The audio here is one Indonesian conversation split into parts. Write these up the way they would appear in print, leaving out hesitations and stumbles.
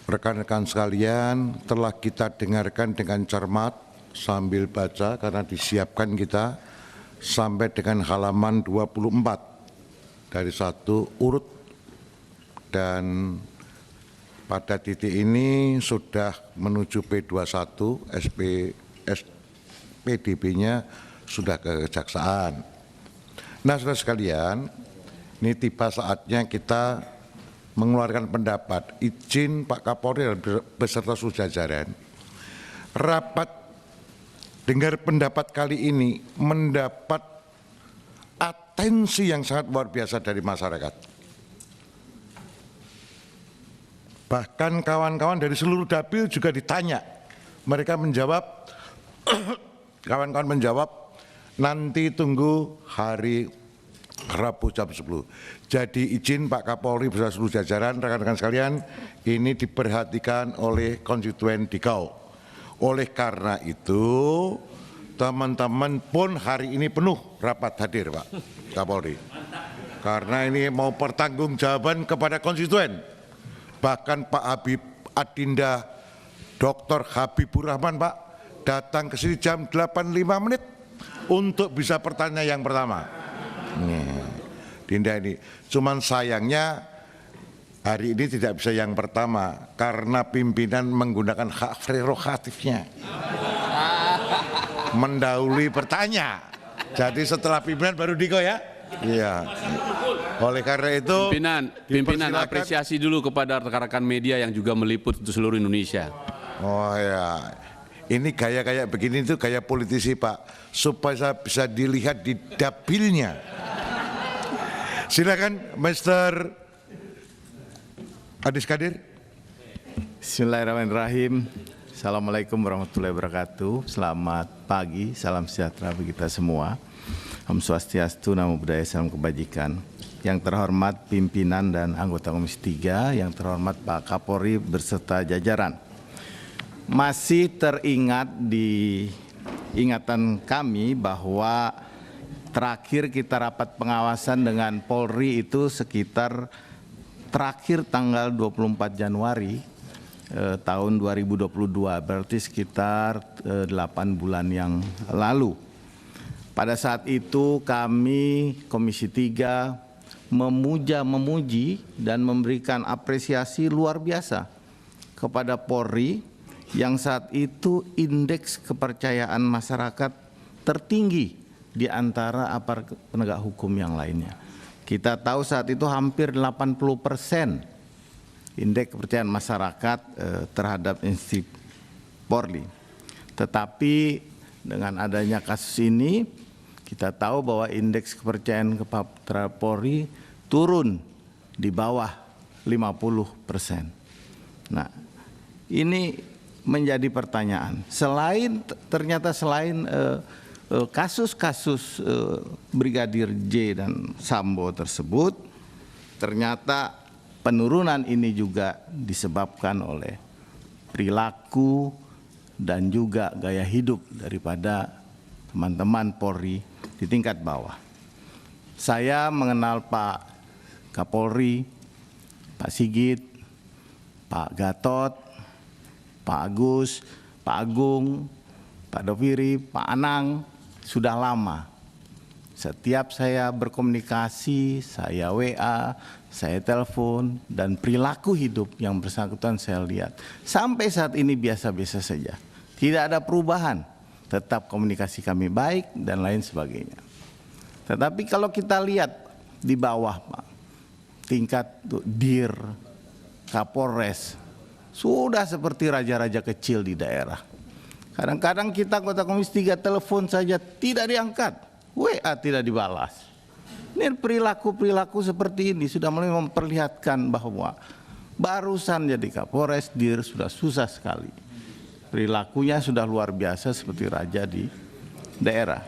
rekan-rekan sekalian, telah kita dengarkan dengan cermat sambil baca karena disiapkan kita sampai dengan halaman 24 dari satu urut, dan pada titik ini sudah menuju P21, SPDB-nya sudah ke kejaksaan. Nah, saudara sekalian, ini tiba saatnya kita mengeluarkan pendapat. Izin Pak Kapolri dan beserta seluruh jajaran, rapat dengar pendapat kali ini mendapat atensi yang sangat luar biasa dari masyarakat. Bahkan kawan-kawan dari seluruh dapil juga ditanya. Mereka menjawab, kawan-kawan menjawab, nanti tunggu hari Rabu jam 10. Jadi izin Pak Kapolri beserta seluruh jajaran, rekan-rekan sekalian, ini diperhatikan oleh konstituen Dikau. Oleh karena itu, teman-teman pun hari ini penuh rapat hadir Pak Kapolri. Karena ini mau pertanggungjawaban kepada konstituen. Bahkan Pak Habib Adinda Dr. Habibur Rahman Pak datang ke sini jam 8.05 menit untuk bisa bertanya yang pertama. Dinda ini, cuman sayangnya hari ini tidak bisa yang pertama karena pimpinan menggunakan hak prerogatifnya mendahului bertanya. Jadi setelah pimpinan baru Diko ya. Iya. Oleh karena itu pimpinan apresiasi dulu kepada rekan-rekan media yang juga meliput untuk seluruh Indonesia. Oh ya. Ini gaya kayak begini itu gaya politisi Pak, supaya bisa dilihat di dapilnya. Silakan Mr. Adis Kadir. Bismillahirrahmanirrahim. Assalamualaikum warahmatullahi wabarakatuh. Selamat pagi, salam sejahtera bagi kita semua. Om Swastiastu, Namo Buddhaya, salam kebajikan. Yang terhormat pimpinan dan anggota Komisi 3, yang terhormat Pak Kapolri beserta jajaran. Masih teringat di ingatan kami bahwa terakhir kita rapat pengawasan dengan Polri itu sekitar terakhir tanggal 24 Januari tahun 2022, berarti sekitar 8 bulan yang lalu. Pada saat itu kami Komisi 3 memuji dan memberikan apresiasi luar biasa kepada Polri yang saat itu indeks kepercayaan masyarakat tertinggi di antara aparat penegak hukum yang lainnya. Kita tahu saat itu hampir 80% indeks kepercayaan masyarakat terhadap institusi Polri. Tetapi dengan adanya kasus ini, kita tahu bahwa indeks kepercayaan terhadap Polri turun di bawah 50%. Nah, ini menjadi pertanyaan. Ternyata selain kasus-kasus Brigadir J dan Sambo tersebut, ternyata penurunan ini juga disebabkan oleh perilaku dan juga gaya hidup daripada teman-teman Polri di tingkat bawah. Saya mengenal Pak Kapolri, Pak Sigit, Pak Gatot, Pak Agus, Pak Agung, Pak Doviri, Pak Anang, sudah lama. Setiap saya berkomunikasi, saya WA, saya telepon, dan perilaku hidup yang bersangkutan saya lihat. Sampai saat ini biasa-biasa saja. Tidak ada perubahan, tetap komunikasi kami baik dan lain sebagainya. Tetapi kalau kita lihat di bawah Pak, tingkat Dir, Kapolres, sudah seperti raja-raja kecil di daerah. Kadang-kadang kita anggota Komisi 3 telepon saja tidak diangkat, WA tidak dibalas. Ini perilaku-perilaku seperti ini sudah mulai memperlihatkan bahwa barusan jadi Kapolres, Dir sudah susah sekali. Perilakunya sudah luar biasa seperti raja di daerah.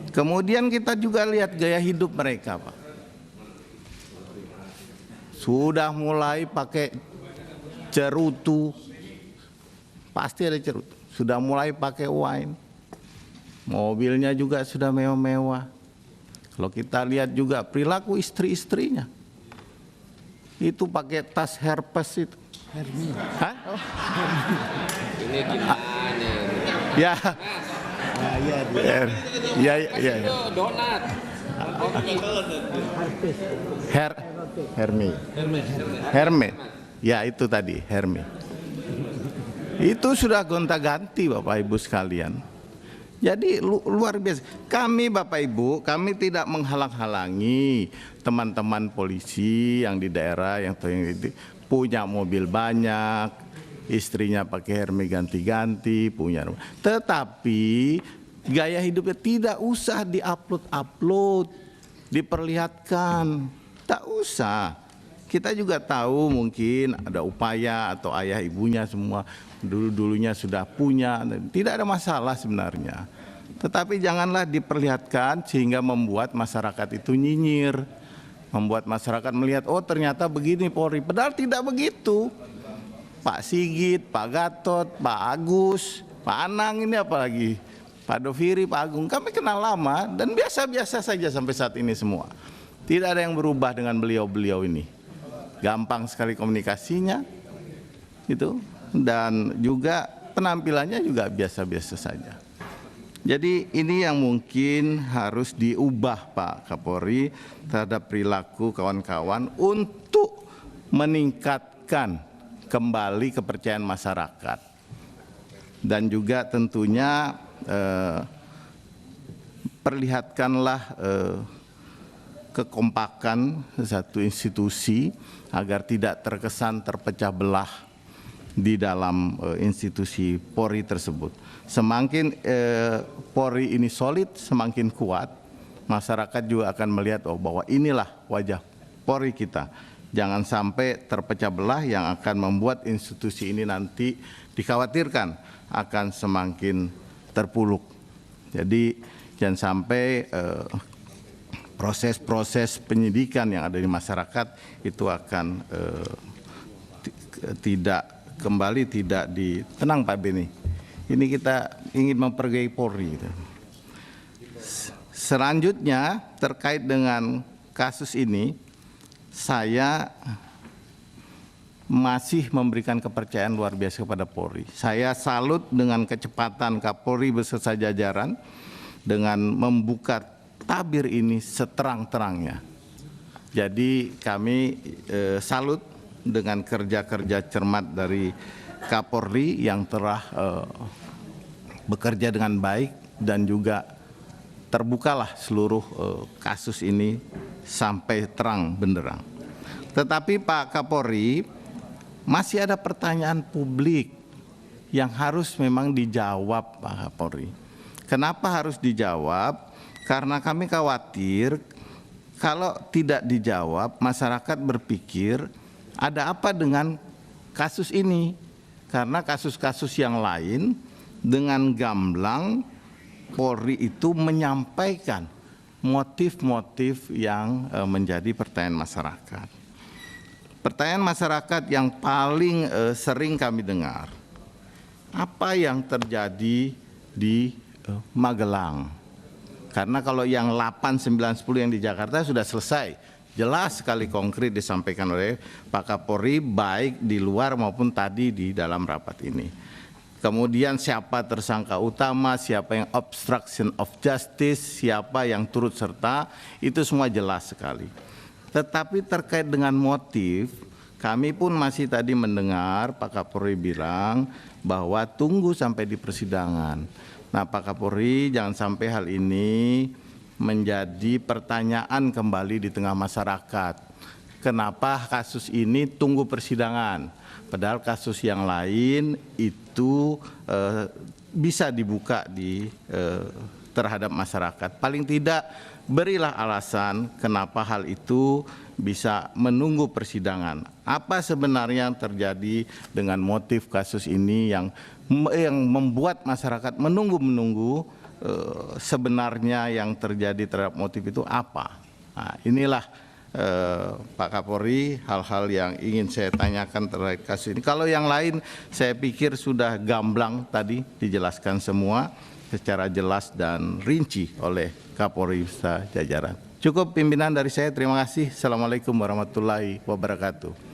Kemudian kita juga lihat gaya hidup mereka, Pak. Sudah mulai pakai cerutu, pasti ada cerutu. Sudah mulai pakai wine, mobilnya juga sudah mewah-mewah. Kalau kita lihat juga perilaku istri-istrinya, itu pakai tas Hermes itu, Hah? Oh. Ini gimana? Ya. Ya. Donat. Herme. Ya, itu tadi Herme. Itu sudah gonta-ganti Bapak Ibu sekalian. Jadi luar biasa. Kami Bapak Ibu, kami tidak menghalang-halangi teman-teman polisi yang di daerah yang punya mobil banyak, istrinya pakai Herme ganti-ganti, punya rumah. Tetapi gaya hidupnya tidak usah diupload, diperlihatkan. Tak usah. Kita juga tahu mungkin ada upaya atau ayah ibunya semua dulunya sudah punya, tidak ada masalah sebenarnya. Tetapi janganlah diperlihatkan sehingga membuat masyarakat itu nyinyir, membuat masyarakat melihat oh ternyata begini Polri, padahal tidak begitu. Pak Sigit, Pak Gatot, Pak Agus, Pak Anang ini apalagi, Pak Doviri, Pak Agung, kami kenal lama dan biasa-biasa saja sampai saat ini semua. Tidak ada yang berubah dengan beliau-beliau ini. Gampang sekali komunikasinya, gitu. Dan juga penampilannya juga biasa-biasa saja. Jadi ini yang mungkin harus diubah Pak Kapolri terhadap perilaku kawan-kawan untuk meningkatkan kembali kepercayaan masyarakat. Dan juga tentunya perlihatkanlah kekompakan satu institusi agar tidak terkesan terpecah belah di dalam institusi Polri tersebut. Semakin Polri ini solid, semakin kuat, masyarakat juga akan melihat oh bahwa inilah wajah Polri kita. Jangan sampai terpecah belah yang akan membuat institusi ini nanti dikhawatirkan akan semakin terpuruk. Jadi jangan sampai proses-proses penyidikan yang ada di masyarakat itu akan tidak tenang Pak Beni. Ini kita ingin memperbaiki Polri. Selanjutnya terkait dengan kasus ini, saya masih memberikan kepercayaan luar biasa kepada Polri. Saya salut dengan kecepatan Kapolri beserta jajaran dengan membuka tabir ini seterang-terangnya. Jadi kami salut dengan kerja-kerja cermat dari Kapolri yang telah bekerja dengan baik dan juga terbukalah seluruh kasus ini sampai terang benderang. Tetapi Pak Kapolri, masih ada pertanyaan publik yang harus memang dijawab Pak Kapolri. Kenapa harus dijawab? Karena kami khawatir kalau tidak dijawab, masyarakat berpikir ada apa dengan kasus ini? Karena kasus-kasus yang lain dengan gamblang Polri itu menyampaikan motif-motif yang menjadi pertanyaan masyarakat. Pertanyaan masyarakat yang paling sering kami dengar, apa yang terjadi di Magelang? Karena kalau yang 8, 9, 10 yang di Jakarta sudah selesai. Jelas sekali konkret disampaikan oleh Pak Kapolri baik di luar maupun tadi di dalam rapat ini. Kemudian siapa tersangka utama, siapa yang obstruction of justice, siapa yang turut serta, itu semua jelas sekali. Tetapi terkait dengan motif, kami pun masih tadi mendengar Pak Kapolri bilang bahwa tunggu sampai di persidangan. Nah Pak Kapolri, jangan sampai hal ini menjadi pertanyaan kembali di tengah masyarakat. Kenapa kasus ini tunggu persidangan? Padahal kasus yang lain itu bisa dibuka terhadap masyarakat. Paling tidak berilah alasan kenapa hal itu bisa menunggu persidangan. Apa sebenarnya yang terjadi dengan motif kasus ini yang membuat masyarakat menunggu-menunggu sebenarnya yang terjadi terhadap motif itu apa? Nah, inilah Pak Kapolri hal-hal yang ingin saya tanyakan terkait kasus ini. Kalau yang lain saya pikir sudah gamblang tadi dijelaskan semua secara jelas dan rinci oleh Kapolri beserta jajaran. Cukup pimpinan dari saya, terima kasih. Assalamualaikum warahmatullahi wabarakatuh.